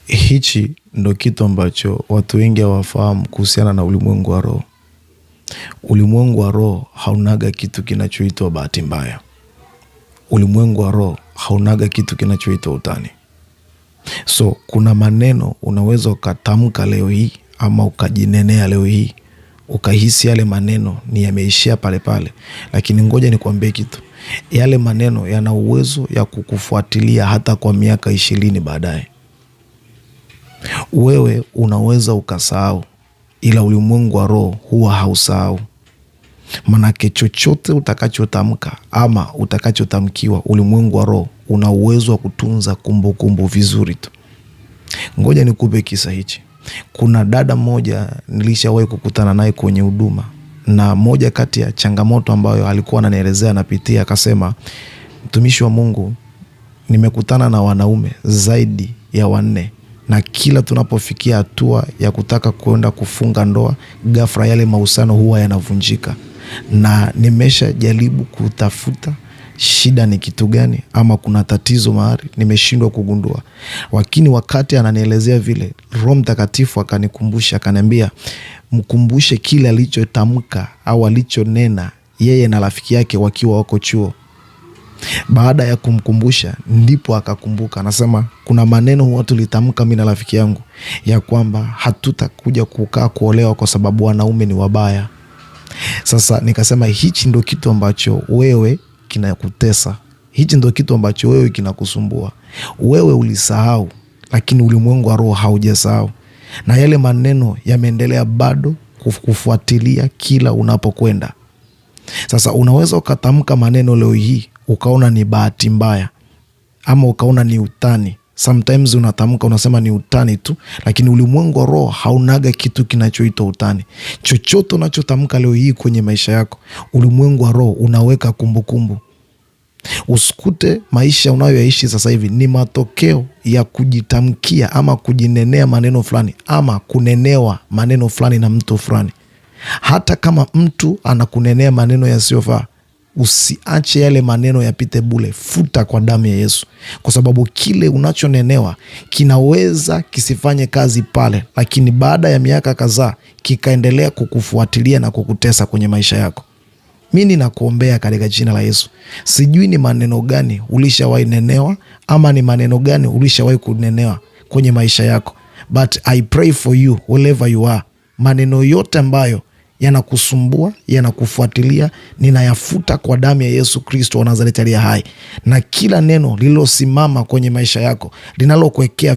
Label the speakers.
Speaker 1: Hichi ndo kitu ambacho watu wengi hawafahamu kuhusiana na ulimwengu wa roho. Ulimwengu wa roho haunaga kitu kinachoitwa bahati mbaya. Ulimwengu wa roho haunaga kitu kinachoitwa utani. So kuna maneno unaweza ukatamka leo hii ama ukajinenea leo hii, ukahisi yale maneno ni yameishia pale pale, lakini ngoja nikwambie kitu. Yale maneno yana uwezo ya kukufuatilia hata kwa miaka 20 baadaye. Wewe unaweza ukasahau, ila ulimwengu wa roho huwa hausahau. Manake chochote utakachotamka ama utakachotamkiwa, ulimwengu wa roho una uwezo wa kutunza kumbukumbu vizuri tu. Ngoja nikupe kisa hichi. Kuna dada moja nilishawahi kukutana naye kwenye huduma, na moja kati ya changamoto ambayo alikuwa ananielezea anapitia, akasema, mtumishi wa Mungu, nimekutana na wanaume zaidi ya 4, na kila tunapofikia hatua ya kutaka kwenda kufunga ndoa, ghafla yale mahusiano huwa yanavunjika, na nimesha jaribu kutafuta shida ni kitu gani ama kuna tatizo mahali, nimeshindwa kugundua. Lakini wakati ananielezea vile, Roho Mtakatifu akanikumbusha, akaniambia mkumbushe kile alichotamka au alichonena yeye na rafiki yake wakiwa wako chuo. Baada ya kumkumbusha, ndipo akakumbuka. Anasema kuna maneno huwa tulitamka mimi na rafiki yangu ya kwamba hatutakuja kukaa kuolewa kwa sababu wanaume ni wabaya. Sasa nikasema hichi ndo kitu ambacho wewe kinakutesa. Hichi ndo kitu ambacho wewe kinakusumbua. Wewe ulisahau, lakini ulimwengu wa roho haujasahau. Na yale maneno yameendelea bado kufuatilia kila unapokwenda. Sasa unaweza ukatamka maneno leo hii ukaona ni bahati mbaya ama ukaona ni utani. Sometimes unatamka unasema ni utani tu, lakini ulimwengu wa roho haunaga kitu kinachoitwa utani. Chochote unachotamka leo hii kwenye maisha yako, ulimwengu wa roho unaweka kumbukumbu. Usikute maisha unayoishi sasa hivi ni matokeo ya kujitamkia ama kujinenea maneno fulani ama kunenewa maneno fulani na mtu fulani. Hata kama mtu anakunenea maneno yasiyofaa, usiache yale maneno yapite bure. Futa kwa damu ya Yesu, kwa sababu kile unachonenewa kinaweza kisifanye kazi pale, lakini baada ya miaka kadhaa kikaendelea kukufuatilia na kukutesa kwenye maisha yako. Mimi ninakuombea katika jina la Yesu. Sijui ni maneno gani ulishawahi nenewa ama ni maneno gani ulishawahi kunenewa kwenye maisha yako, but I pray for you wherever you are. Maneno yote ambayo yanakusumbua, yanakufuatilia, ninayafuta kwa damu ya Yesu Kristo wa Nazareti aliye hai. Na kila neno lililosimama kwenye maisha yako linalokuwekea